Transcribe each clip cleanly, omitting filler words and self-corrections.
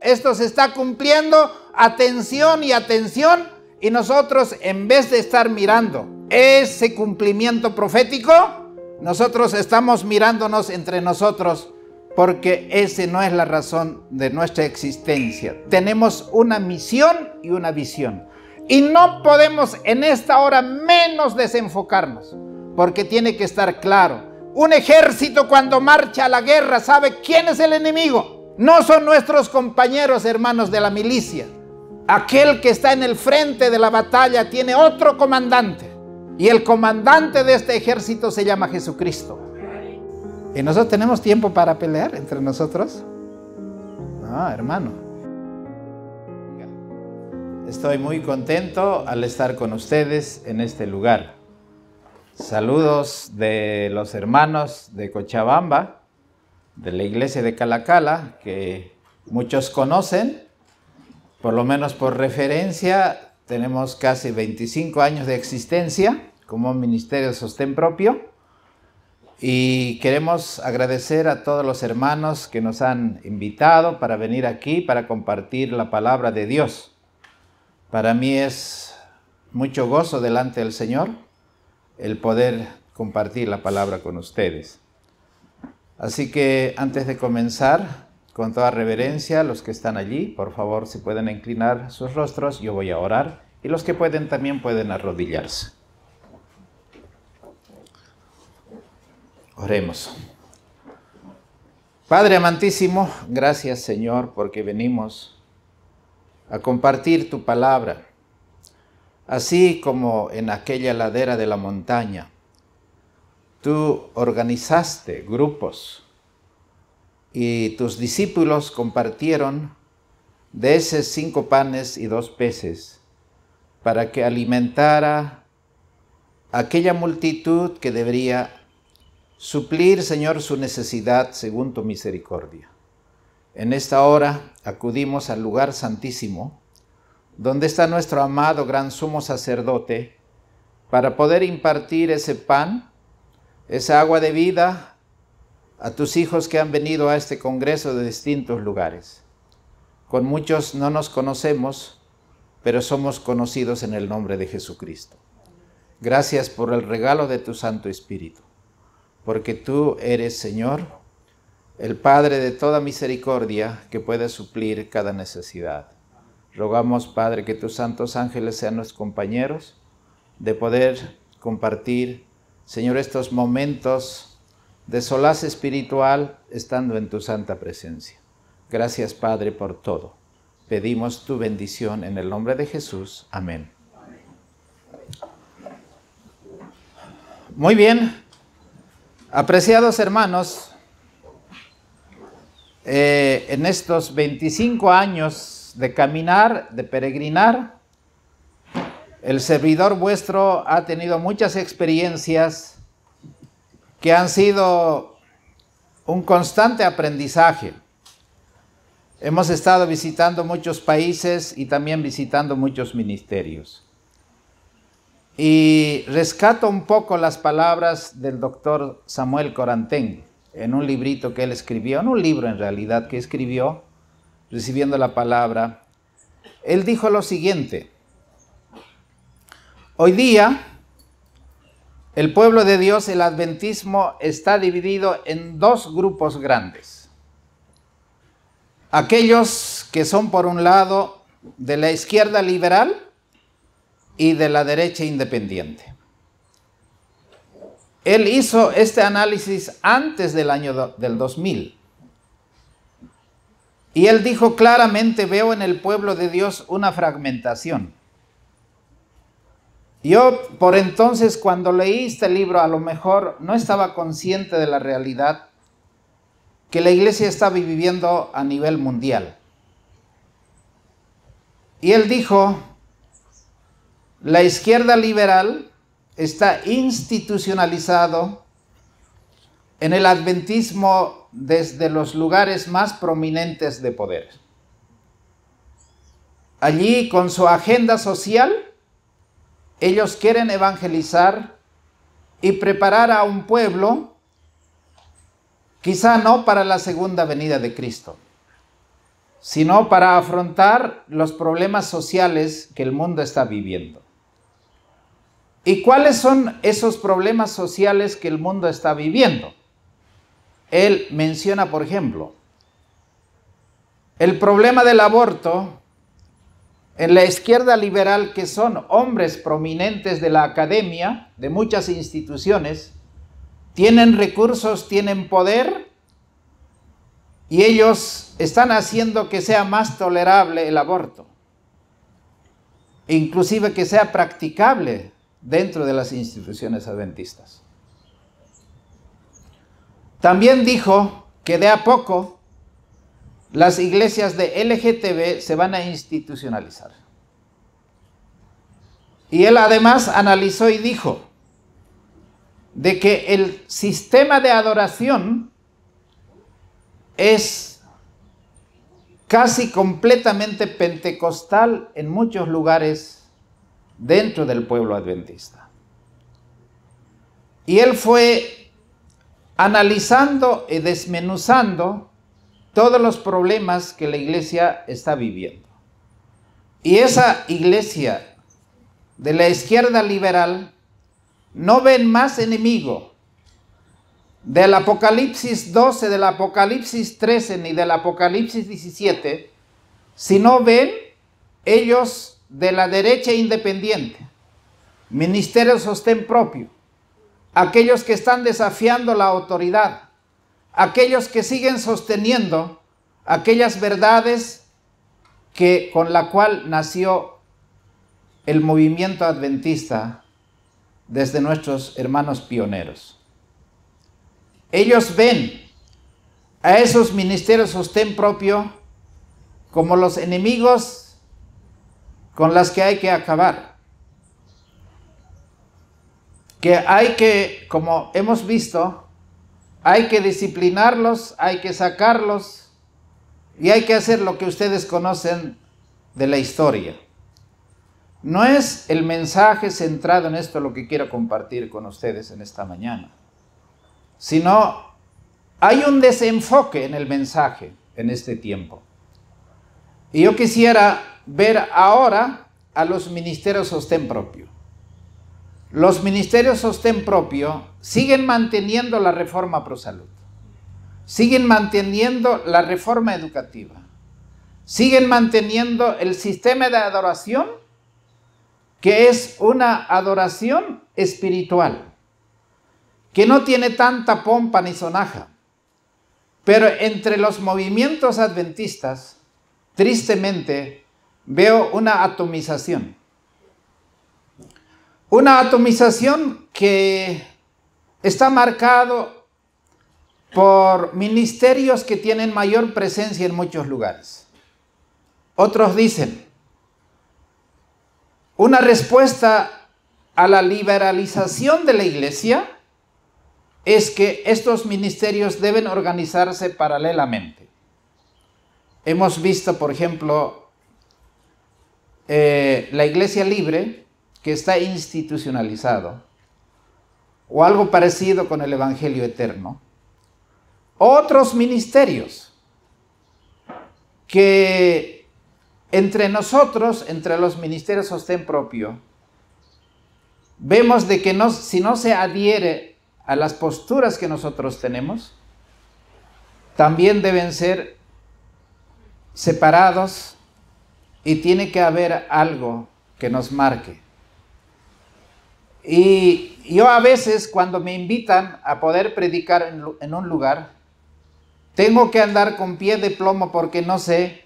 Esto se está cumpliendo, atención y atención, y nosotros en vez de estar mirando ese cumplimiento profético, nosotros estamos mirándonos entre nosotros, porque esa no es la razón de nuestra existencia. Tenemos una misión y una visión, y no podemos en esta hora menos desenfocarnos, porque tiene que estar claro. Un ejército cuando marcha a la guerra sabe quién es el enemigo. No son nuestros compañeros hermanos de la milicia. Aquel que está en el frente de la batalla tiene otro comandante. Y el comandante de este ejército se llama Jesucristo. ¿Y nosotros tenemos tiempo para pelear entre nosotros? No, hermano. Estoy muy contento al estar con ustedes en este lugar. Saludos de los hermanos de Cochabamba, de la iglesia de Calacala, que muchos conocen, por lo menos por referencia. Tenemos casi 25 años de existencia como ministerio de sostén propio, y queremos agradecer a todos los hermanos que nos han invitado para venir aquí para compartir la palabra de Dios. Para mí es mucho gozo delante del Señor el poder compartir la palabra con ustedes. Así que antes de comenzar, con toda reverencia, los que están allí, por favor, si pueden inclinar sus rostros, yo voy a orar, y los que pueden también pueden arrodillarse. Oremos. Padre amantísimo, gracias Señor, porque venimos a compartir tu palabra. Así como en aquella ladera de la montaña, tú organizaste grupos y tus discípulos compartieron de esos 5 panes y 2 peces para que alimentara aquella multitud que debería suplir, Señor, su necesidad según tu misericordia. En esta hora acudimos al lugar santísimo, donde está nuestro amado gran sumo sacerdote, para poder impartir ese pan, esa agua de vida, a tus hijos que han venido a este congreso de distintos lugares. Con muchos no nos conocemos, pero somos conocidos en el nombre de Jesucristo. Gracias por el regalo de tu Santo Espíritu, porque tú eres, Señor, el Padre de toda misericordia que puede suplir cada necesidad. Rogamos, Padre, que tus santos ángeles sean nuestros compañeros de poder compartir, Señor, estos momentos de solaz espiritual estando en tu santa presencia. Gracias, Padre, por todo. Pedimos tu bendición en el nombre de Jesús. Amén. Muy bien. Apreciados hermanos, en estos 25 años de caminar, de peregrinar, el servidor vuestro ha tenido muchas experiencias que han sido un constante aprendizaje. Hemos estado visitando muchos países y también visitando muchos ministerios. Y rescato un poco las palabras del doctor Samuel Corantén en un librito que él escribió, en un libro en realidad que escribió, recibiendo la palabra. Él dijo lo siguiente: hoy día el pueblo de Dios, el adventismo, está dividido en 2 grupos grandes. Aquellos que son por un lado de la izquierda liberal y de la derecha independiente. Él hizo este análisis antes del año del 2000. Y él dijo claramente: veo en el pueblo de Dios una fragmentación. Yo por entonces, cuando leí este libro, a lo mejor no estaba consciente de la realidad que la iglesia estaba viviendo a nivel mundial. Y él dijo: la izquierda liberal está institucionalizado en el adventismo desde los lugares más prominentes de poder. Allí, con su agenda social, ellos quieren evangelizar y preparar a un pueblo, quizá no para la segunda venida de Cristo, sino para afrontar los problemas sociales que el mundo está viviendo. ¿Y cuáles son esos problemas sociales que el mundo está viviendo? Él menciona, por ejemplo, el problema del aborto. En la izquierda liberal, que son hombres prominentes de la academia, de muchas instituciones, tienen recursos, tienen poder, y ellos están haciendo que sea más tolerable el aborto, inclusive que sea practicable dentro de las instituciones adventistas. También dijo que de a poco las iglesias de LGTB se van a institucionalizar. Y él además analizó y dijo de que el sistema de adoración es casi completamente pentecostal en muchos lugares dentro del pueblo adventista. Y él fue analizando y desmenuzando todos los problemas que la iglesia está viviendo. Y esa iglesia de la izquierda liberal no ven más enemigo del Apocalipsis 12, del Apocalipsis 13, ni del Apocalipsis 17, sino ven ellos de la derecha independiente, ministerio sostén propio, aquellos que están desafiando la autoridad, aquellos que siguen sosteniendo aquellas verdades con la cual nació el movimiento adventista desde nuestros hermanos pioneros. Ellos ven a esos ministerios sostén propio como los enemigos con los que hay que acabar. Que hay que, como hemos visto, hay que disciplinarlos, hay que sacarlos y hay que hacer lo que ustedes conocen de la historia. No es el mensaje centrado en esto lo que quiero compartir con ustedes en esta mañana, sino hay un desenfoque en el mensaje en este tiempo. Y yo quisiera ver ahora a los ministerios sostén propio. Los ministerios sostén propio siguen manteniendo la reforma pro salud, siguen manteniendo la reforma educativa, siguen manteniendo el sistema de adoración, que es una adoración espiritual, que no tiene tanta pompa ni sonaja. Pero entre los movimientos adventistas, tristemente, veo una atomización. Una atomización que está marcado por ministerios que tienen mayor presencia en muchos lugares. Otros dicen, una respuesta a la liberalización de la iglesia es que estos ministerios deben organizarse paralelamente. Hemos visto, por ejemplo, la iglesia libre, que está institucionalizado, o algo parecido con el Evangelio eterno. Otros ministerios que entre nosotros, entre los ministerios sostén propio, vemos de que si no se adhiere a las posturas que nosotros tenemos, también deben ser separados y tiene que haber algo que nos marque. Y yo a veces, cuando me invitan a poder predicar en un lugar, tengo que andar con pie de plomo porque no sé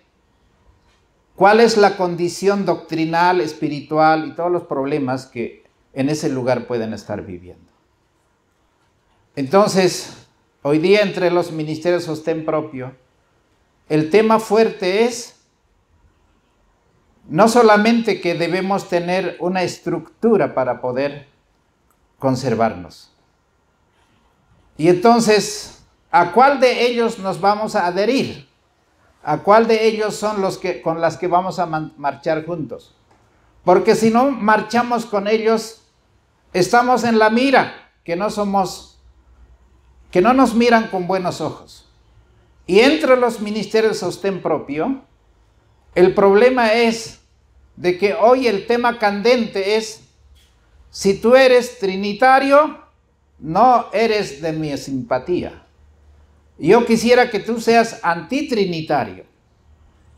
cuál es la condición doctrinal, espiritual y todos los problemas que en ese lugar pueden estar viviendo. Entonces, hoy día entre los ministerios sostén propio, el tema fuerte es no solamente que debemos tener una estructura para poder conservarnos. Y entonces, ¿a cuál de ellos nos vamos a adherir? ¿A cuál de ellos son los con las que vamos a marchar juntos? Porque si no marchamos con ellos, estamos en la mira, que no nos miran con buenos ojos. Y entre los ministerios de sostén propio, el problema es de que hoy el tema candente es: si tú eres trinitario, no eres de mi simpatía. Yo quisiera que tú seas antitrinitario.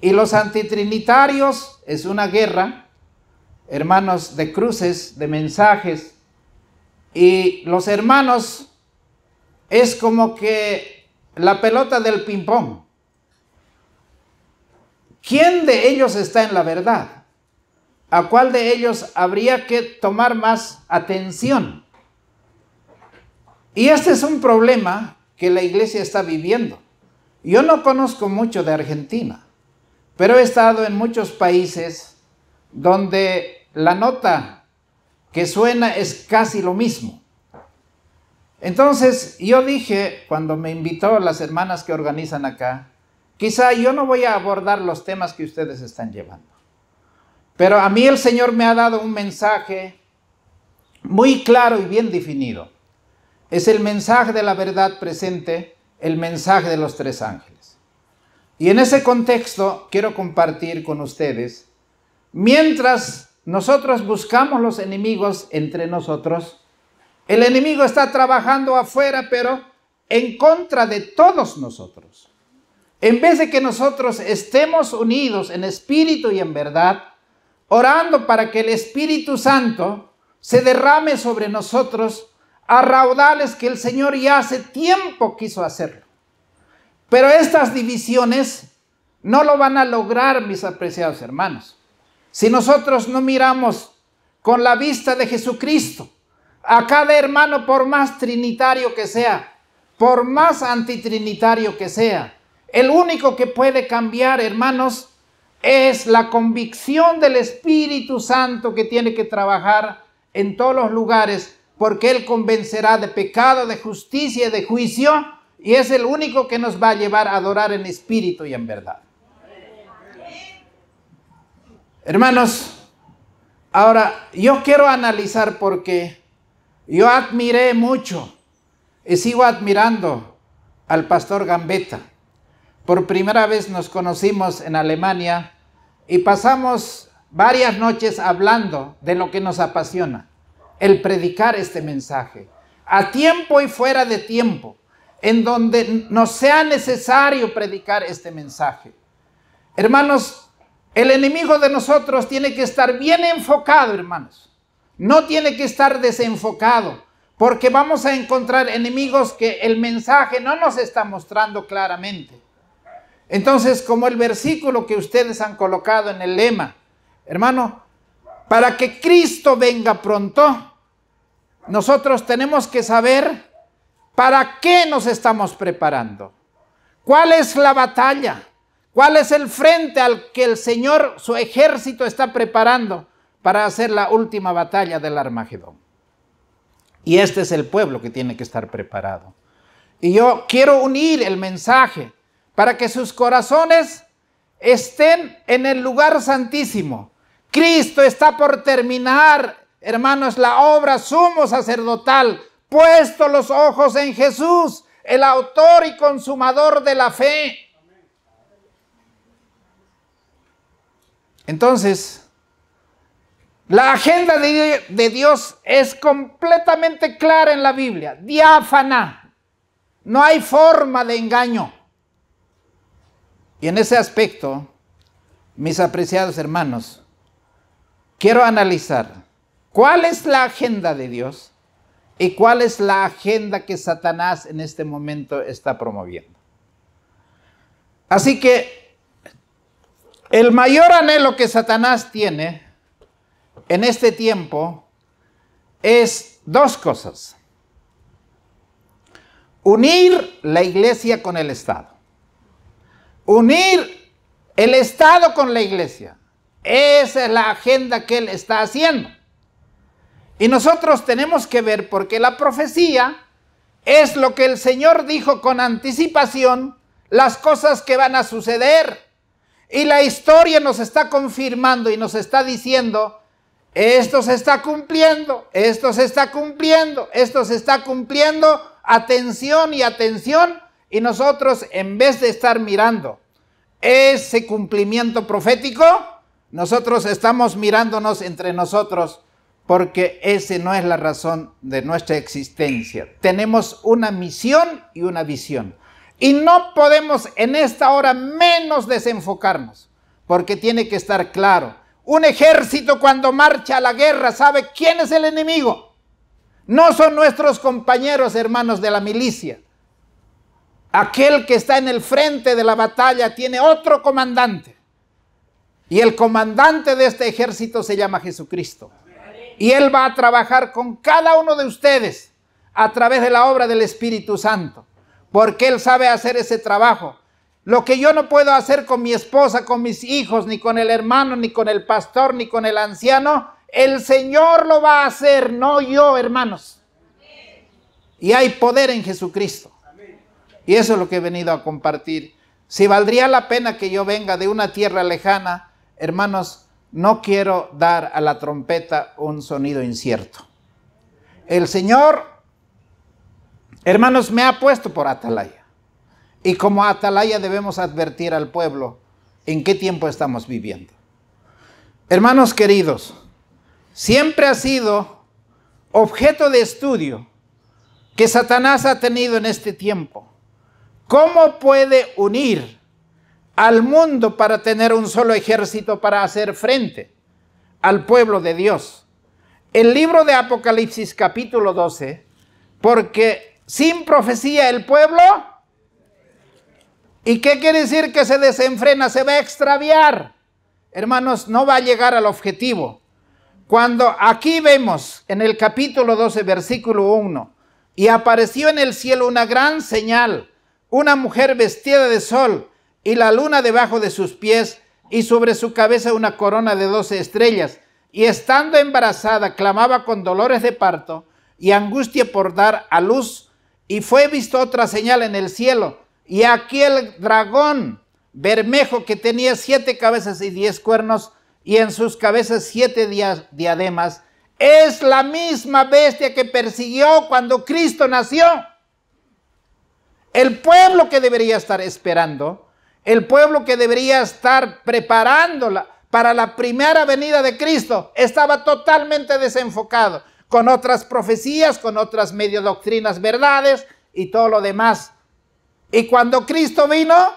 Y los antitrinitarios es una guerra, hermanos, de cruces, de mensajes. Y los hermanos es como que la pelota del ping-pong. ¿Quién de ellos está en la verdad? ¿A cuál de ellos habría que tomar más atención? Y este es un problema que la iglesia está viviendo. Yo no conozco mucho de Argentina, pero he estado en muchos países donde la nota que suena es casi lo mismo. Entonces yo dije, cuando me invitó las hermanas que organizan acá, quizá yo no voy a abordar los temas que ustedes están llevando, pero a mí el Señor me ha dado un mensaje muy claro y bien definido. Es el mensaje de la verdad presente, el mensaje de los tres ángeles. Y en ese contexto quiero compartir con ustedes, mientras nosotros buscamos los enemigos entre nosotros, el enemigo está trabajando afuera, pero en contra de todos nosotros. En vez de que nosotros estemos unidos en espíritu y en verdad, orando para que el Espíritu Santo se derrame sobre nosotros a raudales que el Señor ya hace tiempo quiso hacerlo. Pero estas divisiones no lo van a lograr, mis apreciados hermanos, si nosotros no miramos con la vista de Jesucristo a cada hermano, por más trinitario que sea, por más antitrinitario que sea. El único que puede cambiar, hermanos, es la convicción del Espíritu Santo, que tiene que trabajar en todos los lugares, porque Él convencerá de pecado, de justicia y de juicio, y es el único que nos va a llevar a adorar en espíritu y en verdad. Hermanos, ahora yo quiero analizar, porque yo admiré mucho y sigo admirando al pastor Gambetta. Por primera vez nos conocimos en Alemania y pasamos varias noches hablando de lo que nos apasiona, el predicar este mensaje, a tiempo y fuera de tiempo, en donde nos sea necesario predicar este mensaje. Hermanos, el enemigo de nosotros tiene que estar bien enfocado, hermanos. No tiene que estar desenfocado, porque vamos a encontrar enemigos que el mensaje no nos está mostrando claramente. Entonces, como el versículo que ustedes han colocado en el lema, hermano, para que Cristo venga pronto, nosotros tenemos que saber para qué nos estamos preparando. ¿Cuál es la batalla? ¿Cuál es el frente al que el Señor, su ejército, está preparando para hacer la última batalla del Armagedón? Y este es el pueblo que tiene que estar preparado. Y yo quiero unir el mensaje para que sus corazones estén en el lugar santísimo. Cristo está por terminar, hermanos, la obra sumo sacerdotal, puesto los ojos en Jesús, el autor y consumador de la fe. Entonces, la agenda de Dios es completamente clara en la Biblia, diáfana. No hay forma de engaño. Y en ese aspecto, mis apreciados hermanos, quiero analizar cuál es la agenda de Dios y cuál es la agenda que Satanás en este momento está promoviendo. Así que el mayor anhelo que Satanás tiene en este tiempo es dos cosas: unir la iglesia con el Estado. Unir el Estado con la iglesia. Esa es la agenda que él está haciendo. Y nosotros tenemos que ver, porque la profecía es lo que el Señor dijo con anticipación, las cosas que van a suceder. Y la historia nos está confirmando y nos está diciendo: esto se está cumpliendo, esto se está cumpliendo, esto se está cumpliendo. Atención y atención. Y nosotros, en vez de estar mirando ese cumplimiento profético, nosotros estamos mirándonos entre nosotros, porque esa no es la razón de nuestra existencia. Tenemos una misión y una visión. Y no podemos en esta hora menos desenfocarnos, porque tiene que estar claro. Un ejército cuando marcha a la guerra sabe quién es el enemigo. No son nuestros compañeros, hermanos de la milicia. Aquel que está en el frente de la batalla tiene otro comandante. Y el comandante de este ejército se llama Jesucristo. Y Él va a trabajar con cada uno de ustedes a través de la obra del Espíritu Santo. Porque Él sabe hacer ese trabajo. Lo que yo no puedo hacer con mi esposa, con mis hijos, ni con el hermano, ni con el pastor, ni con el anciano, el Señor lo va a hacer, no yo, hermanos. Y hay poder en Jesucristo. Y eso es lo que he venido a compartir. Si valdría la pena que yo venga de una tierra lejana, hermanos, no quiero dar a la trompeta un sonido incierto. El Señor, hermanos, me ha puesto por atalaya. Y como atalaya debemos advertir al pueblo en qué tiempo estamos viviendo. Hermanos queridos, siempre ha sido objeto de estudio que Satanás ha tenido en este tiempo. ¿Cómo puede unir al mundo para tener un solo ejército para hacer frente al pueblo de Dios? El libro de Apocalipsis capítulo 12, porque sin profecía el pueblo, ¿y qué quiere decir que se desenfrena? Se va a extraviar. Hermanos, no va a llegar al objetivo. Cuando aquí vemos en el capítulo 12, versículo 1, y apareció en el cielo una gran señal, una mujer vestida de sol y la luna debajo de sus pies y sobre su cabeza una corona de 12 estrellas. Y estando embarazada clamaba con dolores de parto y angustia por dar a luz. Y fue visto otra señal en el cielo. Y aquí el dragón bermejo que tenía 7 cabezas y 10 cuernos y en sus cabezas 7 diademas. Es la misma bestia que persiguió cuando Cristo nació. El pueblo que debería estar esperando, el pueblo que debería estar preparándola para la primera venida de Cristo, estaba totalmente desenfocado con otras profecías, con otras medio doctrinas, verdades y todo lo demás. Y cuando Cristo vino,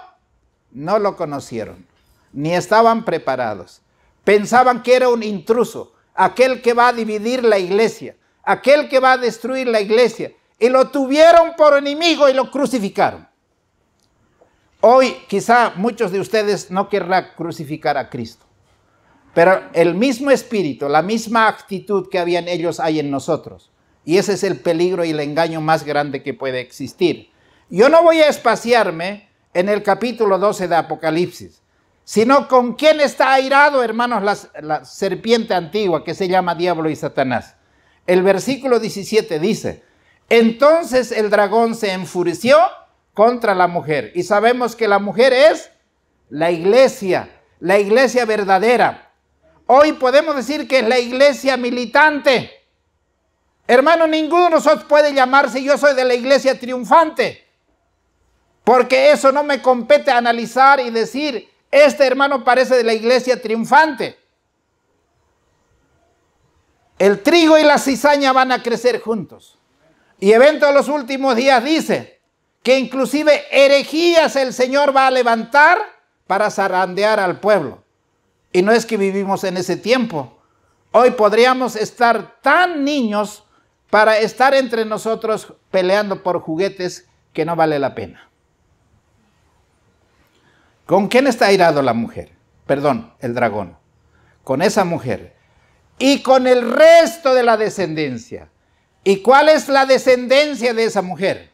no lo conocieron, ni estaban preparados. Pensaban que era un intruso, aquel que va a dividir la iglesia, aquel que va a destruir la iglesia. Y lo tuvieron por enemigo y lo crucificaron. Hoy quizá muchos de ustedes no querrán crucificar a Cristo. Pero el mismo espíritu, la misma actitud que había en ellos hay en nosotros. Y ese es el peligro y el engaño más grande que puede existir. Yo no voy a espaciarme en el capítulo 12 de Apocalipsis, sino con quién está airado, hermanos, la serpiente antigua que se llama Diablo y Satanás. El versículo 17 dice: entonces el dragón se enfureció contra la mujer. Y sabemos que la mujer es la iglesia verdadera. Hoy podemos decir que es la iglesia militante. Hermano, ninguno de nosotros puede llamarse yo soy de la iglesia triunfante. Porque eso no me compete analizar y decir, este hermano parece de la iglesia triunfante. El trigo y la cizaña van a crecer juntos. Y evento de los últimos días dice que inclusive herejías el Señor va a levantar para zarandear al pueblo. Y no es que vivimos en ese tiempo. Hoy podríamos estar tan niños para estar entre nosotros peleando por juguetes que no vale la pena. ¿Con quién está airado la mujer? Perdón, el dragón. Con esa mujer. Y con el resto de la descendencia. ¿Y cuál es la descendencia de esa mujer?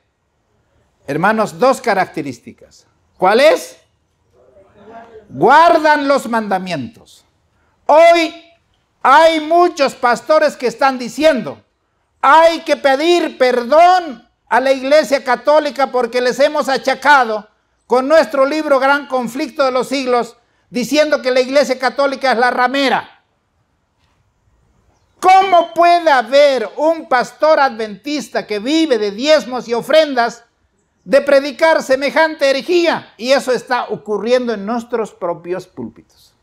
Hermanos, 2 características. ¿Cuál es? Guardan los mandamientos. Hoy hay muchos pastores que están diciendo, hay que pedir perdón a la Iglesia Católica porque les hemos achacado con nuestro libro Gran Conflicto de los Siglos, diciendo que la Iglesia Católica es la ramera. ¿Cómo puede haber un pastor adventista que vive de diezmos y ofrendas de predicar semejante herejía. Y eso está ocurriendo en nuestros propios púlpitos.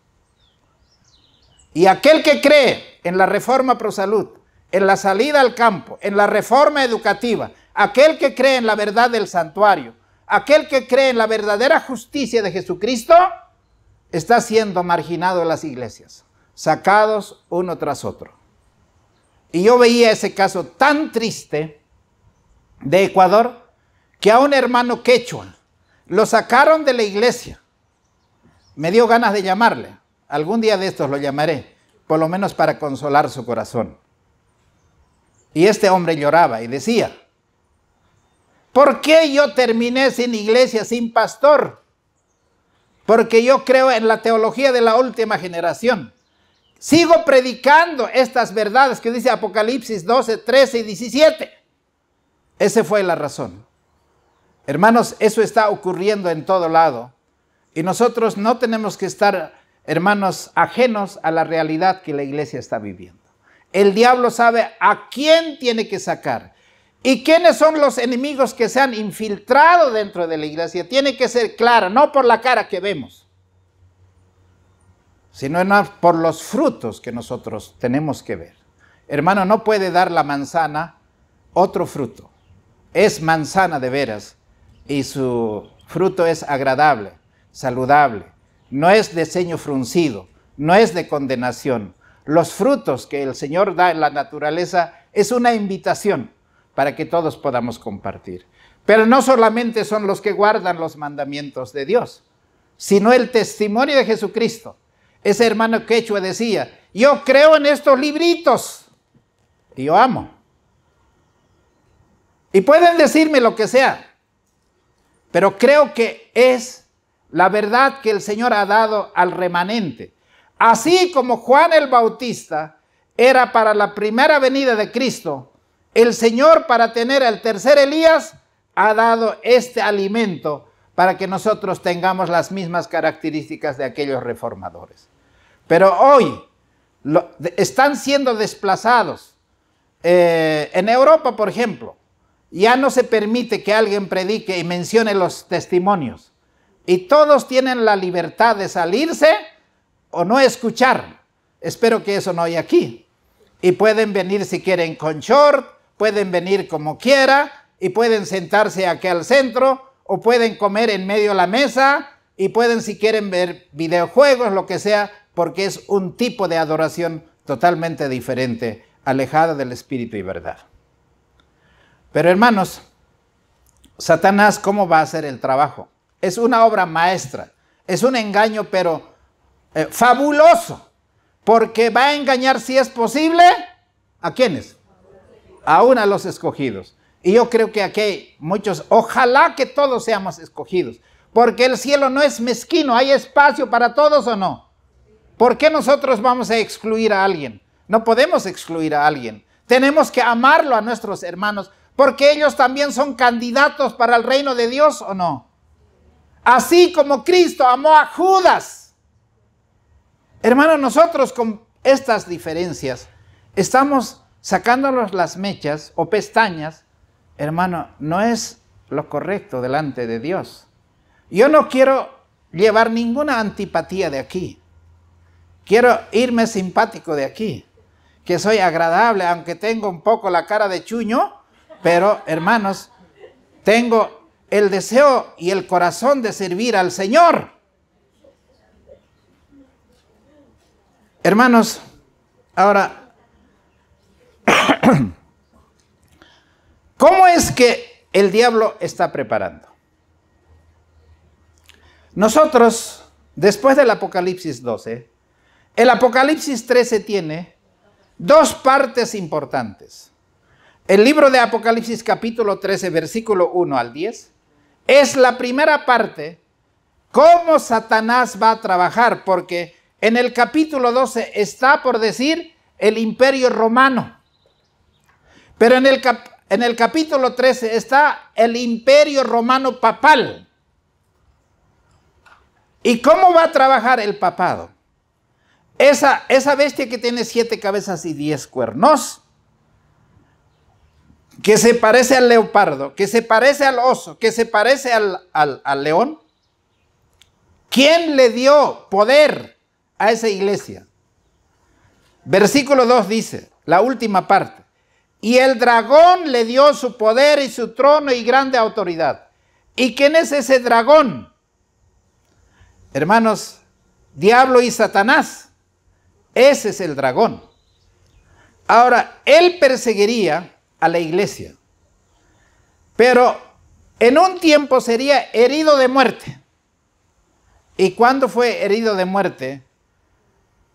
Y aquel que cree en la reforma pro salud, en la salida al campo, en la reforma educativa, aquel que cree en la verdad del santuario, aquel que cree en la verdadera justicia de Jesucristo, está siendo marginado en las iglesias, sacados uno tras otro. Y yo veía ese caso tan triste de Ecuador, que a un hermano quechua lo sacaron de la iglesia. Me dio ganas de llamarle. Algún día de estos lo llamaré, por lo menos para consolar su corazón. Y este hombre lloraba y decía: ¿por qué yo terminé sin iglesia, sin pastor? Porque yo creo en la teología de la última generación. Sigo predicando estas verdades que dice Apocalipsis 12, 13 y 17. Esa fue la razón. Hermanos, eso está ocurriendo en todo lado. Y nosotros no tenemos que estar, hermanos, ajenos a la realidad que la iglesia está viviendo. El diablo sabe a quién tiene que sacar. ¿Y quiénes son los enemigos que se han infiltrado dentro de la iglesia? Tiene que ser clara, no por la cara que vemos, sino por los frutos que nosotros tenemos que ver. Hermano, no puede dar la manzana otro fruto. Es manzana de veras y su fruto es agradable, saludable. No es de ceño fruncido, no es de condenación. Los frutos que el Señor da en la naturaleza es una invitación para que todos podamos compartir. Pero no solamente son los que guardan los mandamientos de Dios, sino el testimonio de Jesucristo. Ese hermano quechua decía: yo creo en estos libritos y yo amo. Y pueden decirme lo que sea, pero creo que es la verdad que el Señor ha dado al remanente. Así como Juan el Bautista era para la primera venida de Cristo, el Señor, para tener el tercer Elías, ha dado este alimento para que nosotros tengamos las mismas características de aquellos reformadores. Pero hoy están siendo desplazados. En Europa, por ejemplo, ya no se permite que alguien predique y mencione los testimonios. Y todos tienen la libertad de salirse o no escuchar. Espero que eso no haya aquí. Y pueden venir si quieren con short, pueden venir como quiera, y pueden sentarse aquí al centro, o pueden comer en medio de la mesa, y pueden, si quieren, ver videojuegos, lo que sea, porque es un tipo de adoración totalmente diferente, alejada del espíritu y verdad. Pero hermanos, Satanás, ¿cómo va a hacer el trabajo? Es una obra maestra, es un engaño, pero fabuloso, porque va a engañar, si es posible, ¿a quiénes? Aún a los escogidos. Y yo creo que aquí hay muchos, ojalá que todos seamos escogidos, porque el cielo no es mezquino, hay espacio para todos, ¿o no? ¿Por qué nosotros vamos a excluir a alguien? No podemos excluir a alguien. Tenemos que amarlo a nuestros hermanos, porque ellos también son candidatos para el reino de Dios, ¿o no? Así como Cristo amó a Judas. Hermanos, nosotros con estas diferencias estamos sacándonos las mechas o pestañas. Hermano, no es lo correcto delante de Dios. Yo no quiero llevar ninguna antipatía de aquí. Quiero irme simpático de aquí, que soy agradable, aunque tengo un poco la cara de chuño, pero hermanos, tengo el deseo y el corazón de servir al Señor. Hermanos, ahora, ¿cómo es que el diablo está preparando? Nosotros, después del Apocalipsis 12, el Apocalipsis 13 tiene dos partes importantes. El libro de Apocalipsis capítulo 13, versículo 1 al 10, es la primera parte, cómo Satanás va a trabajar, porque en el capítulo 12 está por decir el imperio romano. Pero en el capítulo 13 está el imperio romano papal. ¿Y cómo va a trabajar el papado? Esa bestia que tiene 7 cabezas y 10 cuernos, que se parece al leopardo, que se parece al oso, que se parece al león. ¿Quién le dio poder a esa iglesia? Versículo 2 dice, la última parte, y el dragón le dio su poder y su trono y grande autoridad. ¿Y quién es ese dragón? Hermanos, diablo y Satanás. Ese es el dragón. Ahora, él perseguiría a la iglesia, pero en un tiempo sería herido de muerte. ¿Y cuándo fue herido de muerte?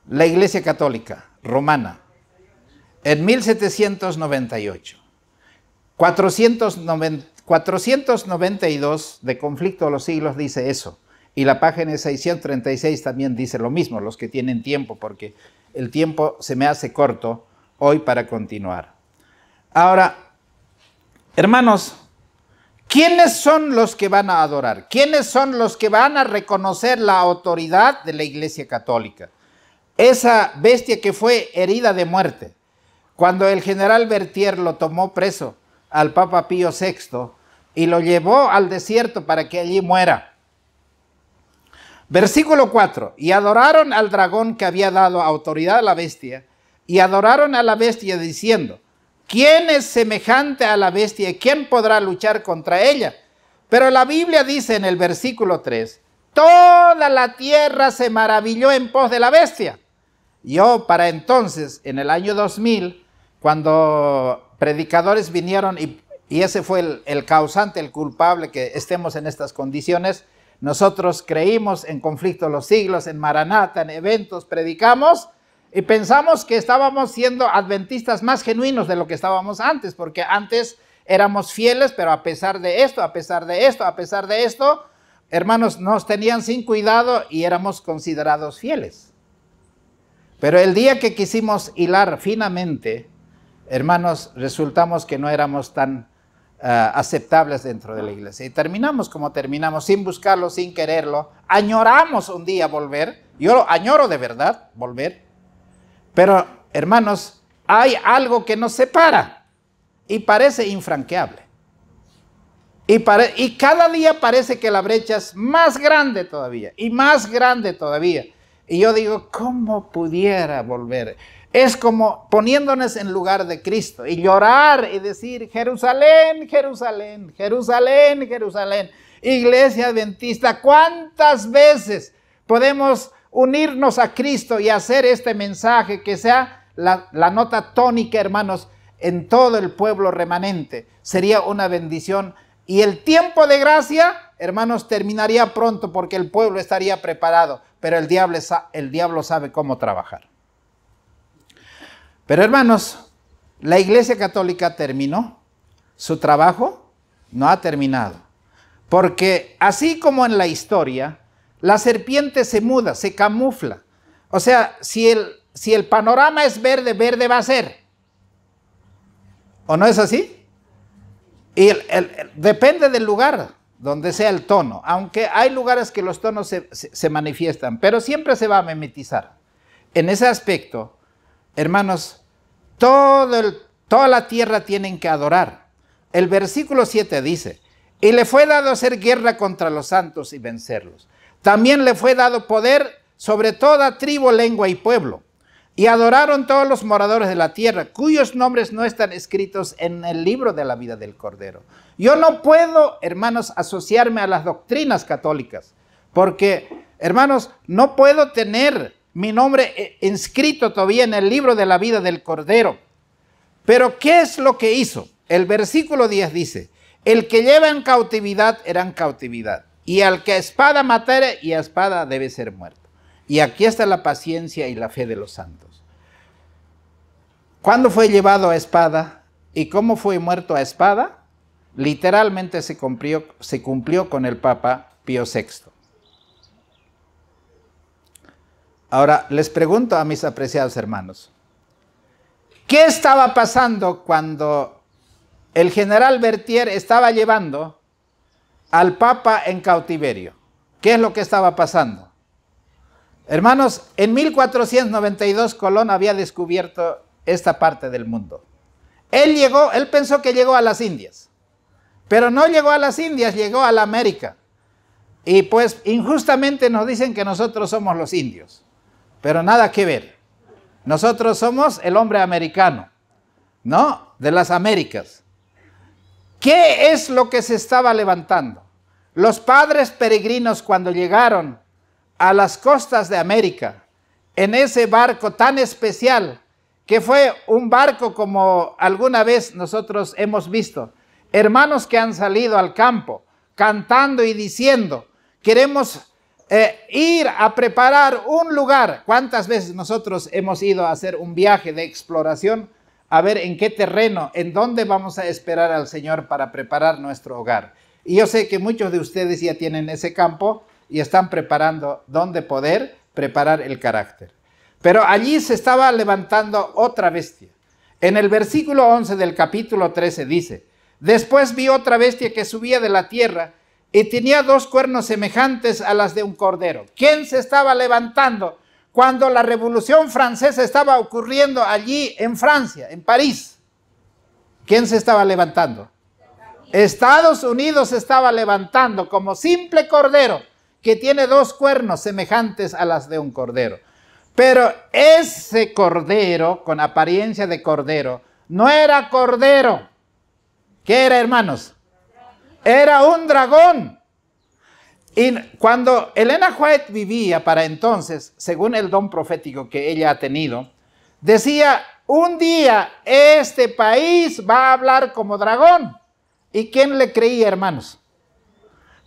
La iglesia católica romana, en 1798. 492 de Conflicto de los Siglos dice eso. Y la página 636 también dice lo mismo, los que tienen tiempo, porque el tiempo se me hace corto hoy para continuar. Ahora, hermanos, ¿quiénes son los que van a adorar? ¿Quiénes son los que van a reconocer la autoridad de la Iglesia Católica? Esa bestia que fue herida de muerte. Cuando el general Berthier lo tomó preso al Papa Pío VI y lo llevó al desierto para que allí muera. Versículo 4. Y adoraron al dragón que había dado autoridad a la bestia, y adoraron a la bestia diciendo, ¿quién es semejante a la bestia y quién podrá luchar contra ella? Pero la Biblia dice en el versículo 3, toda la tierra se maravilló en pos de la bestia. Yo para entonces, en el año 2000, cuando predicadores vinieron y ese fue el causante, el culpable que estemos en estas condiciones, nosotros creímos en Conflicto de los Siglos, en Maranata, en eventos, predicamos y pensamos que estábamos siendo adventistas más genuinos de lo que estábamos antes, porque antes éramos fieles, pero a pesar de esto, a pesar de esto, a pesar de esto, hermanos, nos tenían sin cuidado y éramos considerados fieles. Pero el día que quisimos hilar finamente, hermanos, resultamos que no éramos tan aceptables dentro de la iglesia. Y terminamos como terminamos, sin buscarlo, sin quererlo. Añoramos un día volver. Yo añoro de verdad volver. Pero, hermanos, hay algo que nos separa y parece infranqueable. Y cada día parece que la brecha es más grande todavía y más grande todavía. Y yo digo, ¿cómo pudiera volver? Es como poniéndonos en lugar de Cristo y llorar y decir, Jerusalén, Jerusalén, Jerusalén, Jerusalén. Iglesia Adventista, ¿cuántas veces podemos unirnos a Cristo y hacer este mensaje que sea la nota tónica, hermanos, en todo el pueblo remanente? Sería una bendición. Y el tiempo de gracia, hermanos, terminaría pronto porque el pueblo estaría preparado, pero el diablo sabe cómo trabajar. Pero hermanos, la Iglesia Católica terminó su trabajo, no ha terminado, porque así como en la historia, la serpiente se muda, se camufla. O sea, si el panorama es verde, verde va a ser. ¿O no es así? Y depende del lugar donde sea el tono, aunque hay lugares que los tonos se manifiestan, pero siempre se va a mimetizar. En ese aspecto, hermanos, toda la tierra tienen que adorar. El versículo 7 dice, y le fue dado hacer guerra contra los santos y vencerlos. También le fue dado poder sobre toda tribu, lengua y pueblo. Y adoraron todos los moradores de la tierra, cuyos nombres no están escritos en el libro de la vida del Cordero. Yo no puedo, hermanos, asociarme a las doctrinas católicas, porque, hermanos, no puedo tener mi nombre inscrito todavía en el libro de la vida del Cordero. Pero, ¿qué es lo que hizo? El versículo 10 dice, el que lleva en cautividad era en cautividad, y al que a espada matare, y a espada debe ser muerto. Y aquí está la paciencia y la fe de los santos. ¿Cuándo fue llevado a espada y cómo fue muerto a espada? Literalmente se cumplió con el Papa Pío VI. Ahora, les pregunto a mis apreciados hermanos, ¿qué estaba pasando cuando el general Berthier estaba llevando al Papa en cautiverio? ¿Qué es lo que estaba pasando? Hermanos, en 1492 Colón había descubierto esta parte del mundo. Él pensó que llegó a las Indias, pero no llegó a las Indias, llegó a la América. Y pues injustamente nos dicen que nosotros somos los indios, pero nada que ver. Nosotros somos el hombre americano, ¿no? De las Américas. ¿Qué es lo que se estaba levantando? Los padres peregrinos, cuando llegaron a las costas de América, en ese barco tan especial, que fue un barco como alguna vez nosotros hemos visto, hermanos que han salido al campo cantando y diciendo, queremos ir a preparar un lugar. ¿Cuántas veces nosotros hemos ido a hacer un viaje de exploración a ver en qué terreno, en dónde vamos a esperar al Señor para preparar nuestro hogar? Y yo sé que muchos de ustedes ya tienen ese campo y están preparando dónde poder preparar el carácter. Pero allí se estaba levantando otra bestia. En el versículo 11 del capítulo 13 dice, después vi otra bestia que subía de la tierra y tenía 2 cuernos semejantes a las de un cordero. ¿Quién se estaba levantando cuando la Revolución Francesa estaba ocurriendo allí en Francia, en París? ¿Quién se estaba levantando? Estados Unidos se estaba levantando como simple cordero que tiene 2 cuernos semejantes a las de un cordero. Pero ese cordero, con apariencia de cordero, no era cordero. ¿Qué era, hermanos? Era un dragón. Y cuando Elena White vivía para entonces, según el don profético que ella ha tenido, decía, un día este país va a hablar como dragón. ¿Y quién le creía, hermanos?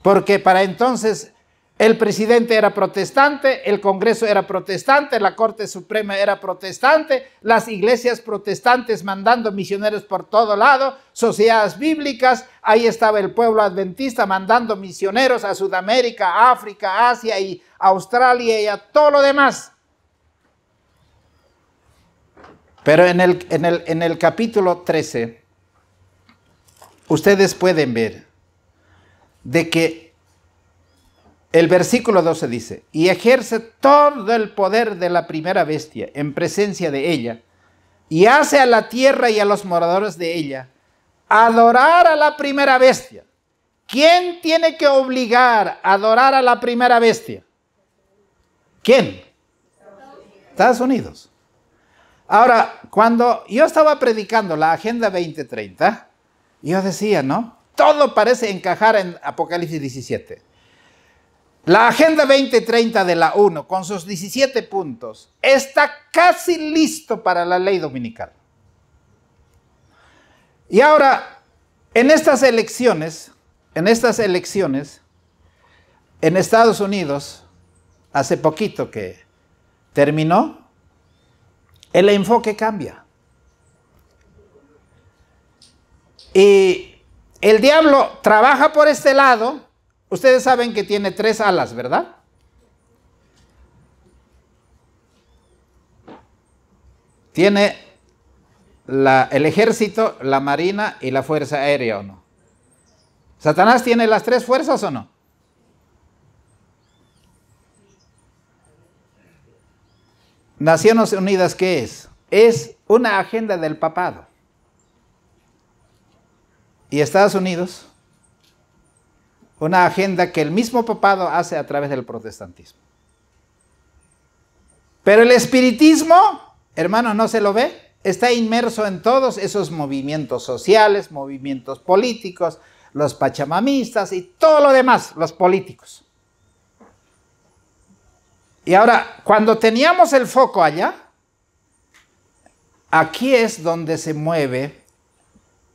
Porque para entonces el presidente era protestante, el Congreso era protestante, la Corte Suprema era protestante, las iglesias protestantes mandando misioneros por todo lado, sociedades bíblicas, ahí estaba el pueblo adventista mandando misioneros a Sudamérica, África, Asia y Australia y a todo lo demás. Pero en el capítulo 13, ustedes pueden ver de que el versículo 12 dice, y ejerce todo el poder de la primera bestia en presencia de ella, y hace a la tierra y a los moradores de ella adorar a la primera bestia. ¿Quién tiene que obligar a adorar a la primera bestia? ¿Quién? Estados Unidos. Ahora, cuando yo estaba predicando la Agenda 2030, yo decía, ¿no? Todo parece encajar en Apocalipsis 17. La Agenda 2030 de la ONU, con sus 17 puntos, está casi listo para la ley dominical. Y ahora, en estas elecciones, en Estados Unidos, hace poquito que terminó, el enfoque cambia. Y el diablo trabaja por este lado. Ustedes saben que tiene 3 alas, ¿verdad? Tiene el ejército, la marina y la fuerza aérea, ¿o no? ¿Satanás tiene las 3 fuerzas o no? Naciones Unidas, ¿qué es? Es una agenda del papado. ¿Y Estados Unidos? Una agenda que el mismo papado hace a través del protestantismo. Pero el espiritismo, hermano, ¿no se lo ve? Está inmerso en todos esos movimientos sociales, movimientos políticos, los pachamamistas y todo lo demás, los políticos. Y ahora, cuando teníamos el foco allá, aquí es donde se mueve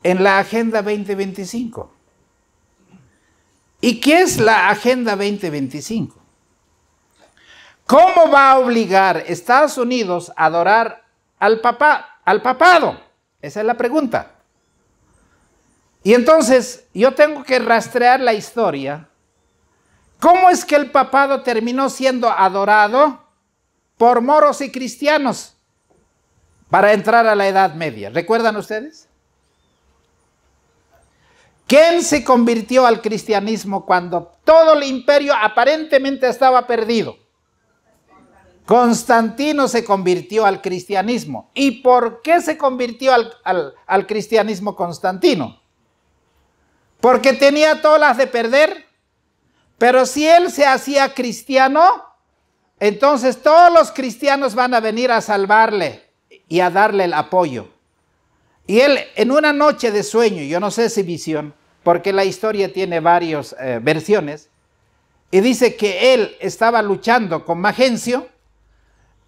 en la Agenda 2025. ¿Y qué es la Agenda 2025? ¿Cómo va a obligar Estados Unidos a adorar al papado? Esa es la pregunta. Y entonces yo tengo que rastrear la historia. ¿Cómo es que el papado terminó siendo adorado por moros y cristianos para entrar a la Edad Media? ¿Recuerdan ustedes? ¿Quién se convirtió al cristianismo cuando todo el imperio aparentemente estaba perdido? Constantino se convirtió al cristianismo. ¿Y por qué se convirtió al cristianismo Constantino? Porque tenía todas las de perder, pero si él se hacía cristiano, entonces todos los cristianos van a venir a salvarle y a darle el apoyo. Y él en una noche de sueño, yo no sé si visión, porque la historia tiene varias versiones, y dice que él estaba luchando con Magencio,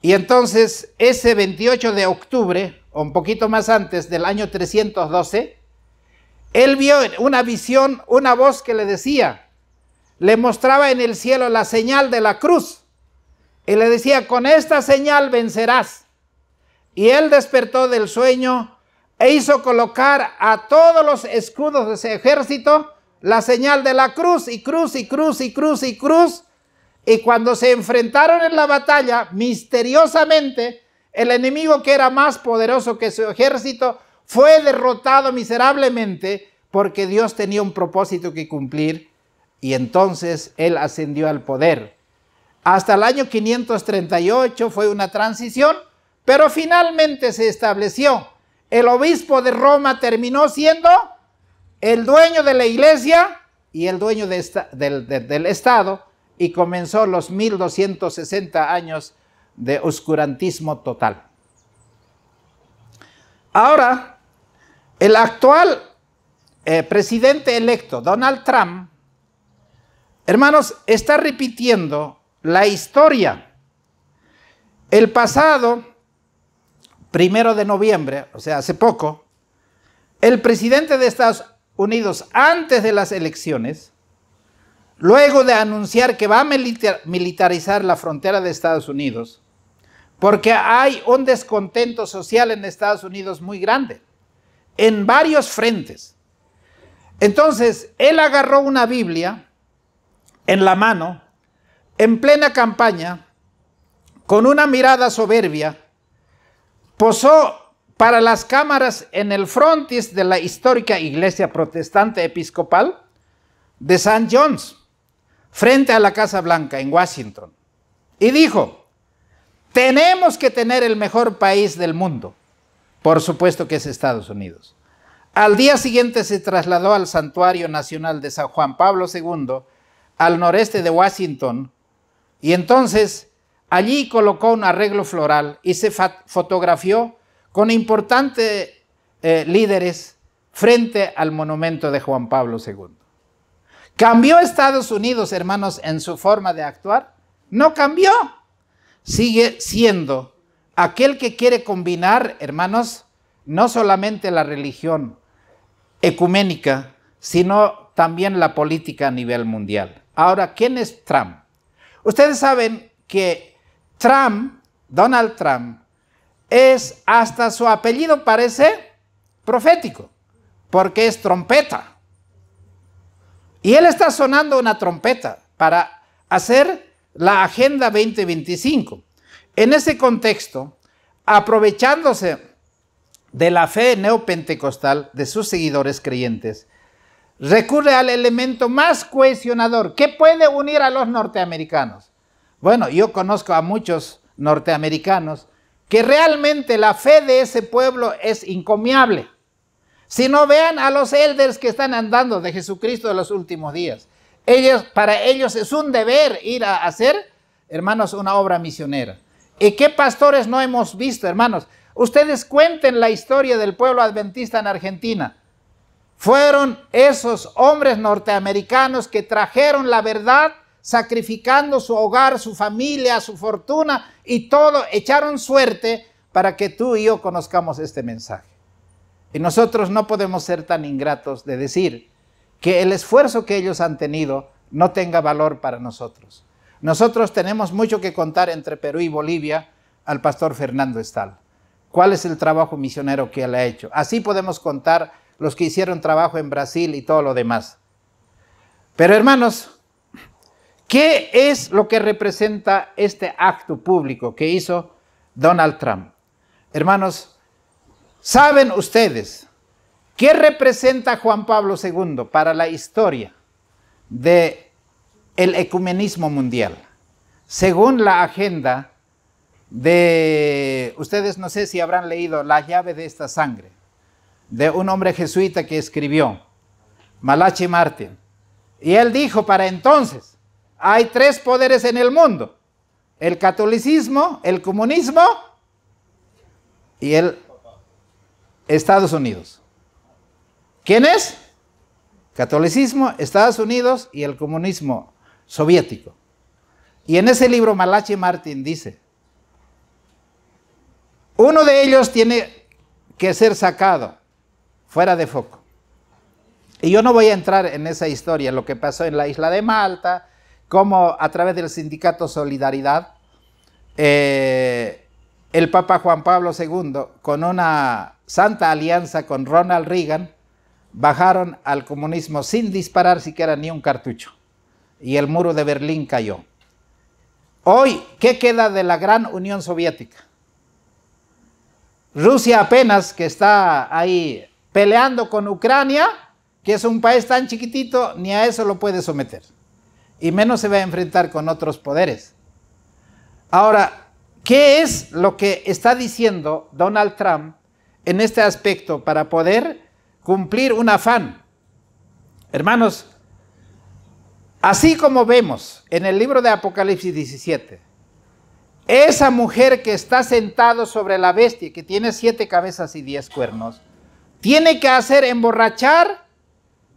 y entonces ese 28 de octubre, o un poquito más antes del año 312, él vio una visión, una voz que le decía, le mostraba en el cielo la señal de la cruz, y le decía, con esta señal vencerás. Y él despertó del sueño e hizo colocar a todos los escudos de ese ejército la señal de la cruz, y cruz, y cruz, y cruz, y cruz. Y cuando se enfrentaron en la batalla, misteriosamente, el enemigo que era más poderoso que su ejército fue derrotado miserablemente, porque Dios tenía un propósito que cumplir, y entonces él ascendió al poder. Hasta el año 538 fue una transición, pero finalmente se estableció. El obispo de Roma terminó siendo el dueño de la iglesia y el dueño del Estado, y comenzó los 1260 años de oscurantismo total. Ahora, el actual presidente electo, Donald Trump, hermanos, está repitiendo la historia. El pasado 1 de noviembre, o sea, hace poco, el presidente de Estados Unidos, antes de las elecciones, luego de anunciar que va a militarizar la frontera de Estados Unidos, porque hay un descontento social en Estados Unidos muy grande, en varios frentes. Entonces, él agarró una Biblia en la mano, en plena campaña, con una mirada soberbia, posó para las cámaras en el frontis de la histórica iglesia protestante episcopal de St. John's, frente a la Casa Blanca en Washington, y dijo, tenemos que tener el mejor país del mundo. Por supuesto que es Estados Unidos. Al día siguiente se trasladó al Santuario Nacional de San Juan Pablo II, al noreste de Washington, y entonces allí colocó un arreglo floral y se fotografió con importantes líderes frente al monumento de Juan Pablo II. ¿Cambió Estados Unidos, hermanos, en su forma de actuar? No cambió. Sigue siendo aquel que quiere combinar, hermanos, no solamente la religión ecuménica, sino también la política a nivel mundial. Ahora, ¿quién es Trump? Ustedes saben que Trump, Donald Trump, es, hasta su apellido parece profético, porque es trompeta. Y él está sonando una trompeta para hacer la Agenda 2025. En ese contexto, aprovechándose de la fe neopentecostal de sus seguidores creyentes, recurre al elemento más cohesionador. ¿Qué puede unir a los norteamericanos? Bueno, yo conozco a muchos norteamericanos que realmente la fe de ese pueblo es encomiable. Si no, vean a los elders que están andando de Jesucristo de los últimos días. Para ellos es un deber ir a hacer, hermanos, una obra misionera. ¿Y qué pastores no hemos visto, hermanos? Ustedes cuenten la historia del pueblo adventista en Argentina. Fueron esos hombres norteamericanos que trajeron la verdad, sacrificando su hogar, su familia, su fortuna y todo, echaron suerte para que tú y yo conozcamos este mensaje. Y nosotros no podemos ser tan ingratos de decir que el esfuerzo que ellos han tenido no tenga valor para nosotros. Nosotros tenemos mucho que contar entre Perú y Bolivia al pastor Fernando Estal. ¿Cuál es el trabajo misionero que él ha hecho? Así podemos contar los que hicieron trabajo en Brasil y todo lo demás. Pero hermanos, ¿qué es lo que representa este acto público que hizo Donald Trump? Hermanos, ¿saben ustedes qué representa Juan Pablo II para la historia del ecumenismo mundial? Según la Agenda ustedes no sé si habrán leído La llave de esta sangre, de un hombre jesuita que escribió, Malachi Martin. Y él dijo para entonces, hay 3 poderes en el mundo: el catolicismo, el comunismo y el Estados Unidos. ¿Quién es? Catolicismo, Estados Unidos y el comunismo soviético. Y en ese libro Malachi Martin dice, uno de ellos tiene que ser sacado fuera de foco. Y yo no voy a entrar en esa historia, lo que pasó en la isla de Malta, cómo a través del sindicato Solidaridad, el Papa Juan Pablo II, con una santa alianza con Ronald Reagan, bajaron al comunismo sin disparar siquiera ni un cartucho. Y el muro de Berlín cayó. Hoy, ¿qué queda de la gran Unión Soviética? Rusia apenas, que está ahí peleando con Ucrania, que es un país tan chiquitito, ni a eso lo puede someter. Y menos se va a enfrentar con otros poderes. Ahora, ¿qué es lo que está diciendo Donald Trump en este aspecto para poder cumplir un afán? Hermanos, así como vemos en el libro de Apocalipsis 17, esa mujer que está sentada sobre la bestia, que tiene 7 cabezas y 10 cuernos, tiene que hacer emborrachar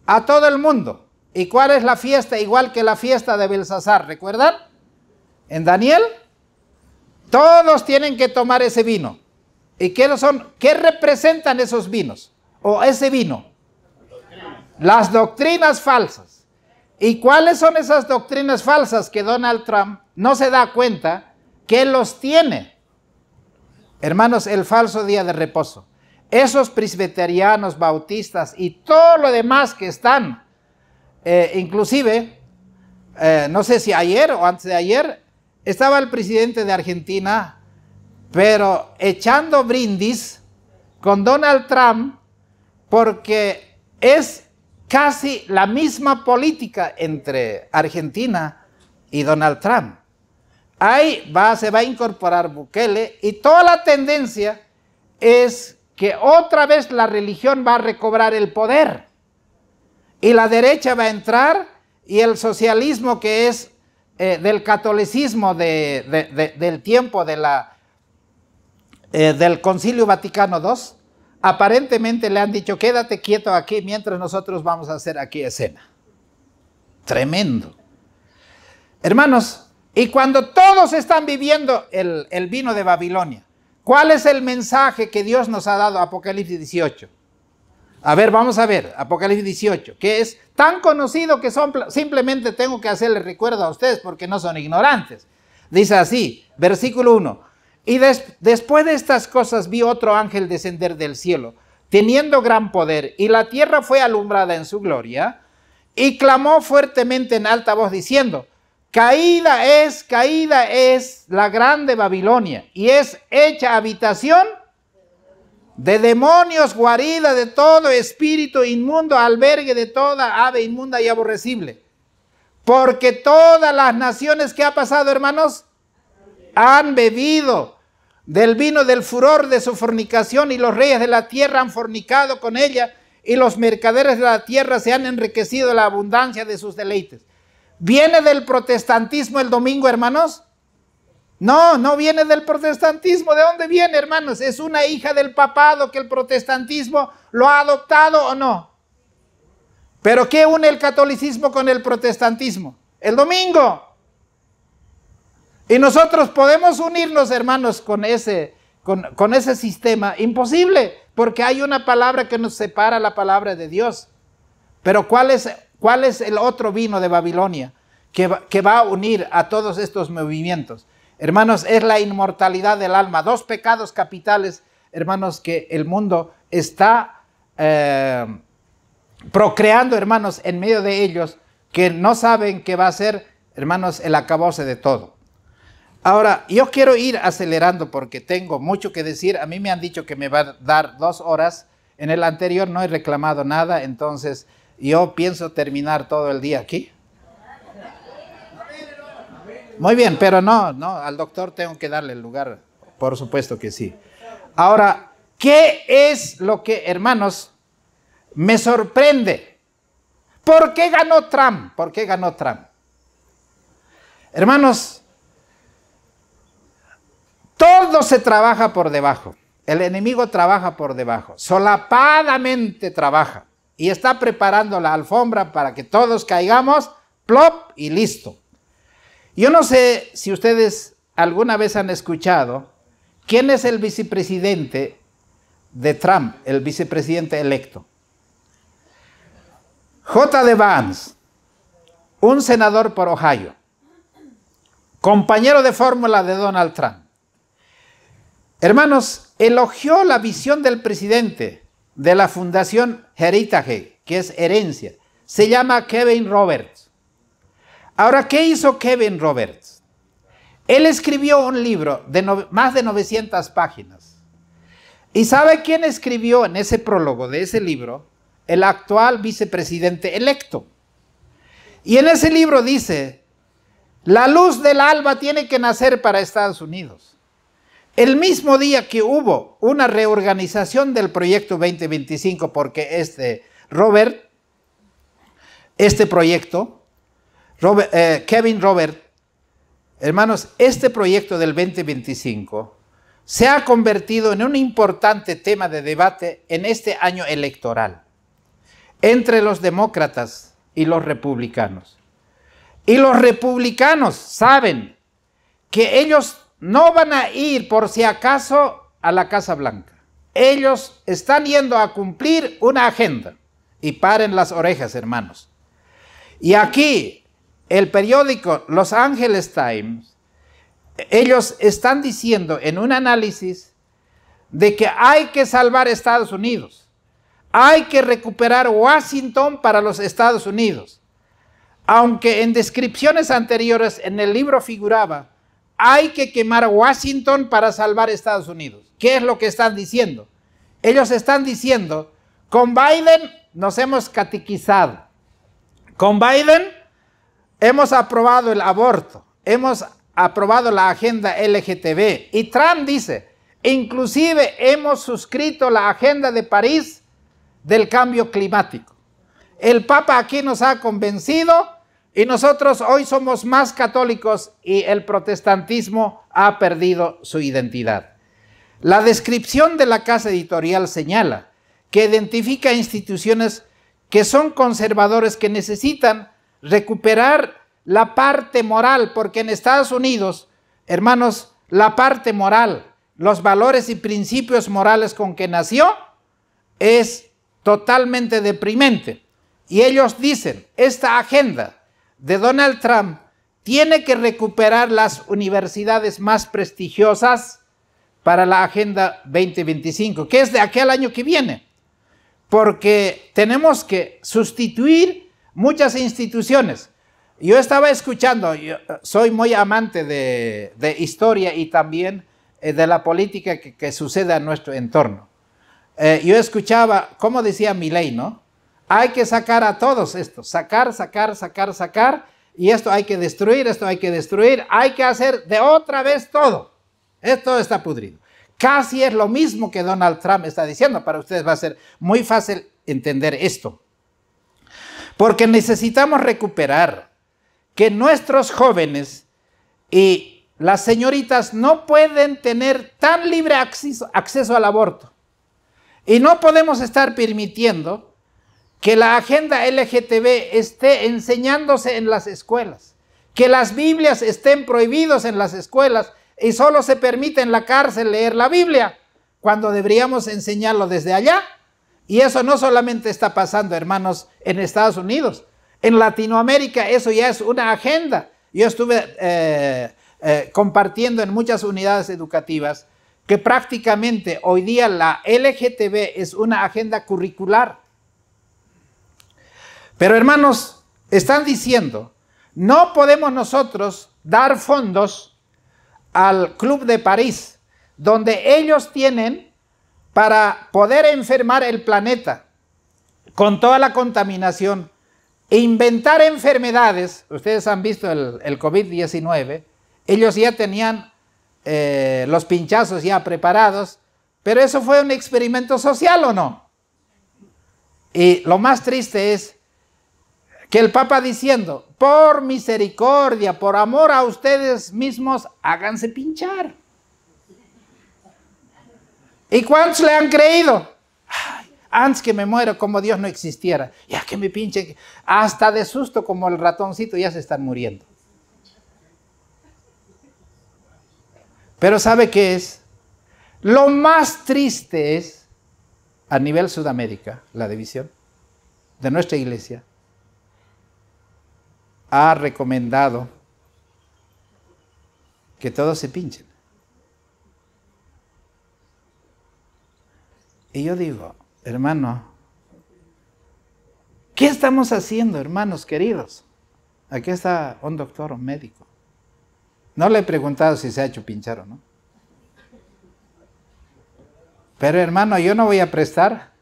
a todo el mundo. ¿Y cuál es la fiesta? Igual que la fiesta de Belsasar, ¿recuerdan? En Daniel, todos tienen que tomar ese vino. ¿Y qué representan esos vinos? O ese vino. Las doctrinas falsas. ¿Y cuáles son esas doctrinas falsas que Donald Trump no se da cuenta que los tiene? Hermanos, el falso día de reposo. Esos presbiterianos, bautistas y todo lo demás que están, inclusive, no sé si ayer o antes de ayer, estaba el presidente de Argentina, pero echando brindis con Donald Trump, porque es casi la misma política entre Argentina y Donald Trump. Ahí se va a incorporar Bukele y toda la tendencia es que otra vez la religión va a recobrar el poder y la derecha va a entrar y el socialismo, que es del catolicismo del tiempo del Concilio Vaticano II, aparentemente le han dicho quédate quieto aquí mientras nosotros vamos a hacer aquí escena. Tremendo. Hermanos, y cuando todos están viviendo el vino de Babilonia, ¿cuál es el mensaje que Dios nos ha dado? Apocalipsis 18. A ver, vamos a ver, Apocalipsis 18, que es tan conocido que simplemente tengo que hacerles recuerdo a ustedes porque no son ignorantes. Dice así, versículo 1. Y después de estas cosas vi otro ángel descender del cielo, teniendo gran poder, y la tierra fue alumbrada en su gloria, y clamó fuertemente en alta voz diciendo, caída es la grande Babilonia, y es hecha habitación de demonios, guarida de todo espíritu inmundo, albergue de toda ave inmunda y aborrecible. Porque todas las naciones que ha pasado, hermanos, han bebido del vino del furor de su fornicación, y los reyes de la tierra han fornicado con ella, y los mercaderes de la tierra se han enriquecido de la abundancia de sus deleites. ¿Viene del protestantismo el domingo, hermanos? No, no viene del protestantismo. ¿De dónde viene, hermanos? Es una hija del papado que el protestantismo lo ha adoptado o no. ¿Pero qué une el catolicismo con el protestantismo? El domingo. Y nosotros podemos unirnos, hermanos, con ese sistema. Imposible, porque hay una palabra que nos separa, la palabra de Dios. Pero ¿cuál es el otro vino de Babilonia que va a unir a todos estos movimientos? Hermanos, es la inmortalidad del alma. 2 pecados capitales, hermanos, que el mundo está procreando, hermanos, en medio de ellos, que no saben qué va a ser, hermanos, el acabose de todo. Ahora, yo quiero ir acelerando porque tengo mucho que decir. A mí me han dicho que me va a dar 2 horas. En el anterior no he reclamado nada, entonces yo pienso terminar todo el día aquí. Muy bien, pero no, al doctor tengo que darle el lugar, por supuesto que sí. Ahora, ¿qué es lo que, hermanos, me sorprende? ¿Por qué ganó Trump? ¿Por qué ganó Trump? Hermanos, todo se trabaja por debajo. El enemigo trabaja por debajo, solapadamente trabaja y está preparando la alfombra para que todos caigamos, plop y listo. Yo no sé si ustedes alguna vez han escuchado quién es el vicepresidente de Trump, el vicepresidente electo. J.D. Vance, un senador por Ohio, compañero de fórmula de Donald Trump. Hermanos, elogió la visión del presidente de la fundación Heritage, que es herencia. Se llama Kevin Roberts. Ahora, ¿qué hizo Kevin Roberts? Él escribió un libro de más de 900 páginas. ¿Y sabe quién escribió en ese prólogo de ese libro? El actual vicepresidente electo. Y en ese libro dice, la luz del alba tiene que nacer para Estados Unidos. El mismo día que hubo una reorganización del proyecto 2025, porque Kevin Robert, hermanos, este proyecto del 2025 se ha convertido en un importante tema de debate en este año electoral entre los demócratas y los republicanos. Y los republicanos saben que ellos no van a ir por si acaso a la Casa Blanca. Ellos están yendo a cumplir una agenda. Y paren las orejas, hermanos. Y aquí, el periódico Los Angeles Times, ellos están diciendo en un análisis de que hay que salvar Estados Unidos. Hay que recuperar Washington para los Estados Unidos. Aunque en descripciones anteriores en el libro figuraba, hay que quemar Washington para salvar Estados Unidos. ¿Qué es lo que están diciendo? Ellos están diciendo, con Biden nos hemos catequizado. Con Biden hemos aprobado el aborto. Hemos aprobado la agenda LGTB. Y Trump dice, inclusive hemos suscrito la agenda de París del cambio climático. El Papa aquí nos ha convencido y nosotros hoy somos más católicos y el protestantismo ha perdido su identidad. La descripción de la casa editorial señala que identifica instituciones que son conservadores, que necesitan recuperar la parte moral, porque en Estados Unidos, hermanos, la parte moral, los valores y principios morales con que nació, es totalmente deprimente. Y ellos dicen, esta agenda de Donald Trump tiene que recuperar las universidades más prestigiosas para la Agenda 2025, que es de aquel año que viene, porque tenemos que sustituir muchas instituciones. Yo estaba escuchando, yo soy muy amante de historia y también de la política que sucede a nuestro entorno. Yo escuchaba, como decía Milei, ¿no? Hay que sacar a todos estos, sacar, y esto hay que destruir, hay que hacer de otra vez todo. Esto está pudrido. Casi es lo mismo que Donald Trump está diciendo. Para ustedes va a ser muy fácil entender esto. Porque necesitamos recuperar que nuestros jóvenes y las señoritas no pueden tener tan libre acceso al aborto. Y no podemos estar permitiendo que la agenda LGTB esté enseñándose en las escuelas, que las Biblias estén prohibidas en las escuelas y solo se permite en la cárcel leer la Biblia, cuando deberíamos enseñarlo desde allá. Y eso no solamente está pasando, hermanos, en Estados Unidos. En Latinoamérica eso ya es una agenda. Yo estuve compartiendo en muchas unidades educativas que prácticamente hoy día la LGTB es una agenda curricular. Pero hermanos, están diciendo, no podemos nosotros dar fondos al Club de París, donde ellos tienen para poder enfermar el planeta con toda la contaminación inventar enfermedades. Ustedes han visto el COVID-19, ellos ya tenían los pinchazos ya preparados, pero eso fue un experimento social, ¿o no? Y lo más triste es que el Papa diciendo, por misericordia, por amor a ustedes mismos, háganse pinchar. ¿Y cuántos le han creído? Ay, antes que me muero, como Dios no existiera, ya que me pinchen, hasta de susto como el ratoncito ya se están muriendo. Pero ¿sabe qué es? Lo más triste es, a nivel Sudamérica, la división de nuestra iglesia, ha recomendado que todos se pinchen. Y yo digo, hermano, ¿qué estamos haciendo, hermanos queridos? Aquí está un doctor, un médico. No le he preguntado si se ha hecho pinchar o no. Pero hermano, yo no voy a prestar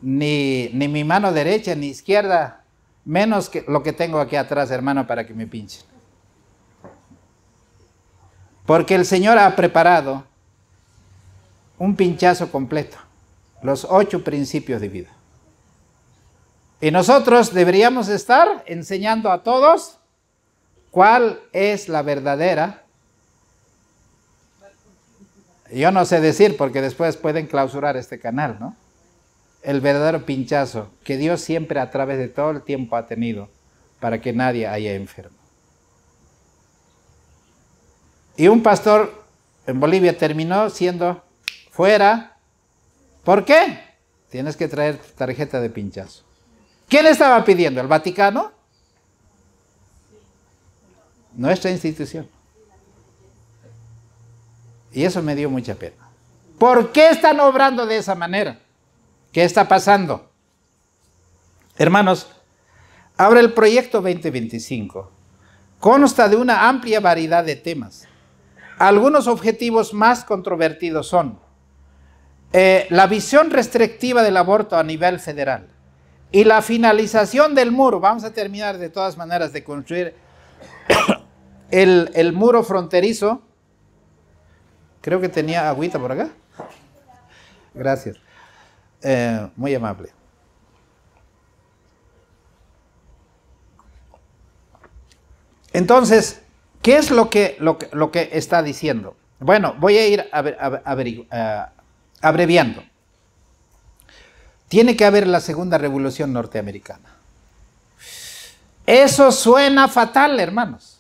ni mi mano derecha ni izquierda, menos que lo que tengo aquí atrás, hermano, para que me pinchen. Porque el Señor ha preparado un pinchazo completo, los 8 principios de vida. Y nosotros deberíamos estar enseñando a todos cuál es la verdadera. Yo no sé decir porque después pueden clausurar este canal, ¿no? El verdadero pinchazo que Dios siempre a través de todo el tiempo ha tenido para que nadie haya enfermo. Y un pastor en Bolivia terminó siendo fuera. ¿Por qué? Tienes que traer tarjeta de pinchazo. ¿Quién estaba pidiendo? ¿El Vaticano? Nuestra institución. Y eso me dio mucha pena. ¿Por qué están obrando de esa manera? ¿Qué está pasando? Hermanos, ahora el proyecto 2025 consta de una amplia variedad de temas. Algunos objetivos más controvertidos son la visión restrictiva del aborto a nivel federal y la finalización del muro. Vamos a terminar de todas maneras de construir el muro fronterizo. Creo que tenía agüita por acá. Gracias. Muy amable. Entonces, ¿qué es lo que está diciendo? Bueno, voy a ir abreviando. Tiene que haber la segunda revolución norteamericana. Eso suena fatal, hermanos.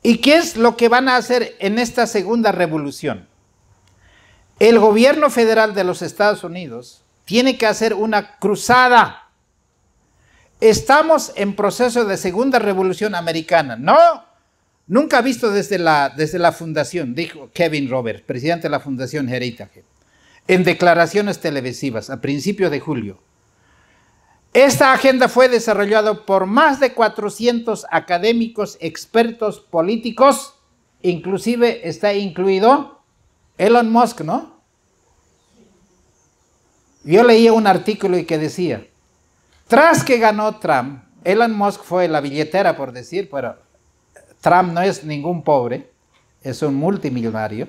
¿Y qué es lo que van a hacer en esta segunda revolución? El gobierno federal de los Estados Unidos tiene que hacer una cruzada. Estamos en proceso de segunda revolución americana. No, nunca visto desde la fundación, dijo Kevin Roberts, presidente de la Fundación Heritage, en declaraciones televisivas a principios de julio. Esta agenda fue desarrollada por más de 400 académicos, expertos políticos, inclusive está incluido Elon Musk, ¿no? Yo leía un artículo y que decía, tras que ganó Trump, Elon Musk fue la billetera, por decir, pero Trump no es ningún pobre, es un multimillonario,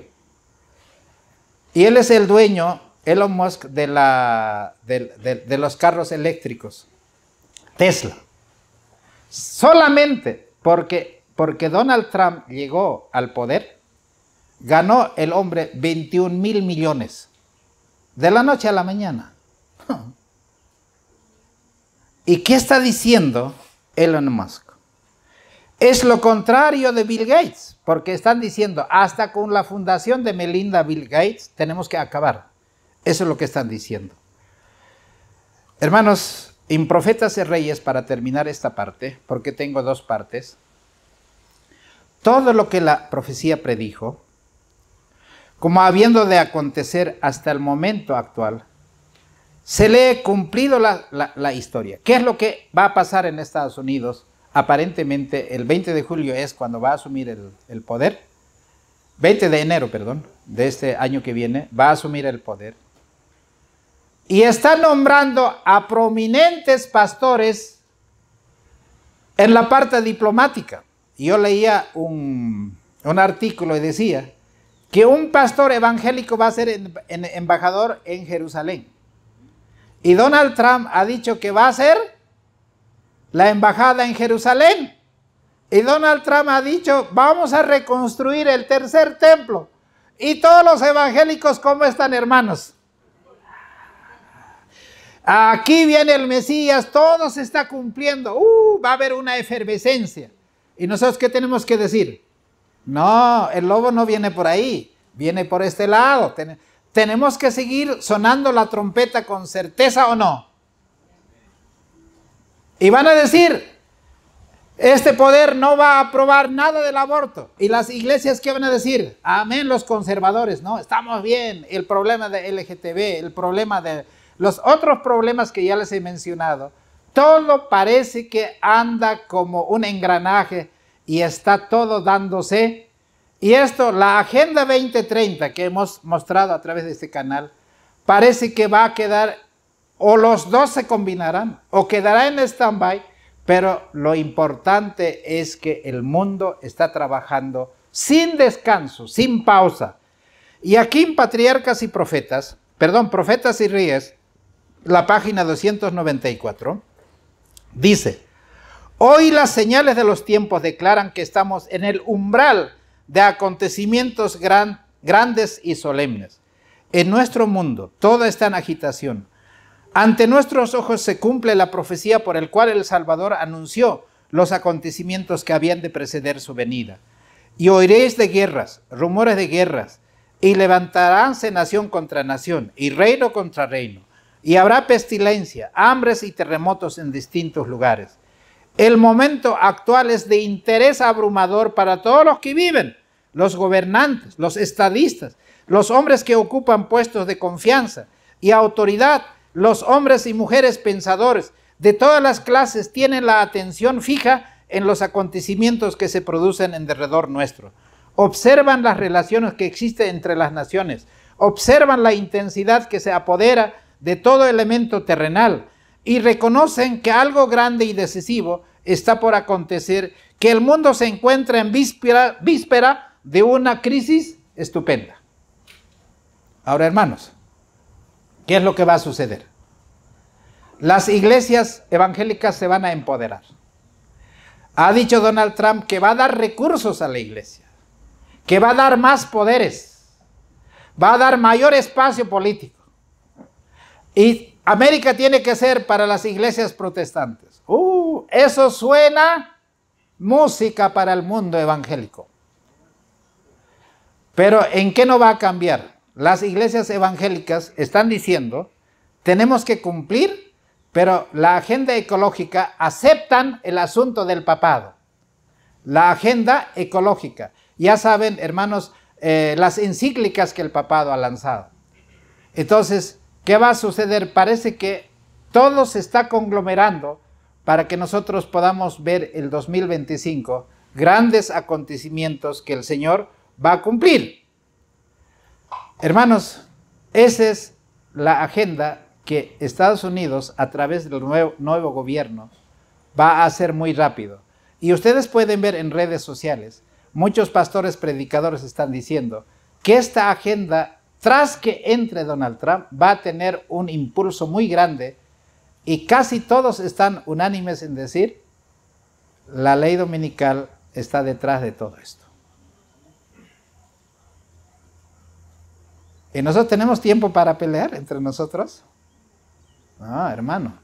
y él es el dueño, Elon Musk, de los carros eléctricos, Tesla. Solamente porque Donald Trump llegó al poder, ganó el hombre 21,000 millones, de la noche a la mañana. ¿Y qué está diciendo Elon Musk? Es lo contrario de Bill Gates, porque están diciendo, hasta con la fundación de Melinda Bill Gates tenemos que acabar. Eso es lo que están diciendo. Hermanos, en Profetas y Reyes, para terminar esta parte, porque tengo 2 partes, todo lo que la profecía predijo, como habiendo de acontecer hasta el momento actual, se le ha cumplido la historia. ¿Qué es lo que va a pasar en Estados Unidos? Aparentemente el 20 de julio es cuando va a asumir el poder. 20 de enero, perdón, de este año que viene, va a asumir el poder. y está nombrando a prominentes pastores en la parte diplomática. Yo leía un artículo y decía que un pastor evangélico va a ser embajador en Jerusalén. Y Donald Trump ha dicho que va a ser la embajada en Jerusalén. Y Donald Trump ha dicho, vamos a reconstruir el tercer templo. Y todos los evangélicos, ¿cómo están, hermanos? Aquí viene el Mesías, todo se está cumpliendo. Va a haber una efervescencia. ¿Y nosotros qué tenemos que decir? No, el lobo no viene por ahí, viene por este lado. Tenemos que seguir sonando la trompeta con certeza, ¿o no? Y van a decir, este poder no va a aprobar nada del aborto. ¿Y las iglesias qué van a decir? Amén, los conservadores, no, estamos bien. El problema de LGTB, el problema de los otros problemas que ya les he mencionado, todo parece que anda como un engranaje y está todo dándose. Y esto, la Agenda 2030 que hemos mostrado a través de este canal, parece que va a quedar, o los dos se combinarán, o quedará en stand-by, pero lo importante es que el mundo está trabajando sin descanso, sin pausa. Y aquí en Patriarcas y Profetas, Profetas y Reyes, la página 294, dice: hoy las señales de los tiempos declaran que estamos en el umbral de acontecimientos grandes y solemnes. En nuestro mundo todo está en agitación. Ante nuestros ojos se cumple la profecía por el cual el Salvador anunció los acontecimientos que habían de preceder su venida. Y oiréis de guerras, rumores de guerras, y levantaránse nación contra nación, y reino contra reino. Y habrá pestilencia, hambres y terremotos en distintos lugares. El momento actual es de interés abrumador para todos los que viven, los gobernantes, los estadistas, los hombres que ocupan puestos de confianza y autoridad, los hombres y mujeres pensadores de todas las clases tienen la atención fija en los acontecimientos que se producen en derredor nuestro. Observan las relaciones que existen entre las naciones, observan la intensidad que se apodera de todo elemento terrenal y reconocen que algo grande y decisivo está por acontecer, que el mundo se encuentra en víspera de una crisis estupenda. Ahora, hermanos, ¿qué es lo que va a suceder? Las iglesias evangélicas se van a empoderar. Ha dicho Donald Trump que va a dar recursos a la iglesia, que va a dar más poderes, va a dar mayor espacio político. Y América tiene que ser para las iglesias protestantes. Eso suena música para el mundo evangélico. Pero ¿en qué no va a cambiar? Las iglesias evangélicas están diciendo, tenemos que cumplir, pero la agenda ecológica, aceptan el asunto del papado. La agenda ecológica. Ya saben, hermanos, las encíclicas que el papado ha lanzado. Entonces, ¿qué va a suceder? Parece que todo se está conglomerando para que nosotros podamos ver el 2025 grandes acontecimientos que el Señor va a cumplir. Hermanos, esa es la agenda que Estados Unidos, a través del nuevo gobierno, va a hacer muy rápido. Y ustedes pueden ver en redes sociales, muchos pastores predicadores están diciendo que esta agenda, tras que entre Donald Trump, va a tener un impulso muy grande, y casi todos están unánimes en decir, la ley dominical está detrás de todo esto. ¿Y nosotros tenemos tiempo para pelear entre nosotros? No, hermano.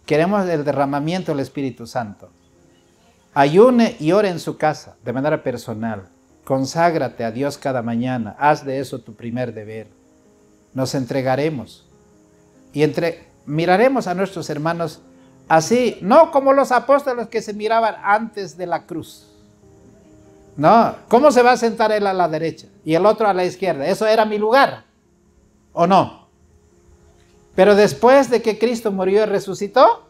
Queremos el derramamiento del Espíritu Santo. Ayune y ore en su casa, de manera personal. Conságrate a Dios cada mañana. Haz de eso tu primer deber. Nos entregaremos. Y miraremos a nuestros hermanos así, no como los apóstoles que se miraban antes de la cruz. No, ¿cómo se va a sentar él a la derecha y el otro a la izquierda? Eso era mi lugar, ¿o no? Pero después de que Cristo murió y resucitó,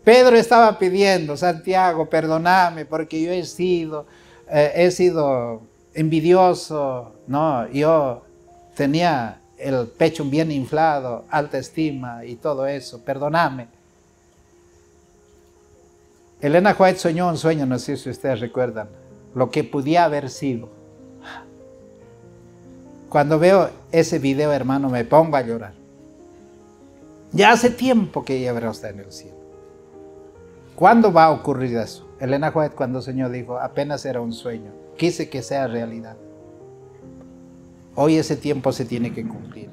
Pedro estaba pidiendo, Santiago, perdóname porque yo he sido envidioso, no, yo tenía el pecho bien inflado, alta estima y todo eso, perdóname. Elena White soñó un sueño, no sé si ustedes recuerdan, lo que podía haber sido. Cuando veo ese video, hermano, me pongo a llorar. Ya hace tiempo que ella verá está en el cielo. ¿Cuándo va a ocurrir eso? Elena White cuando soñó dijo, apenas era un sueño, quise que sea realidad. Hoy ese tiempo se tiene que cumplir.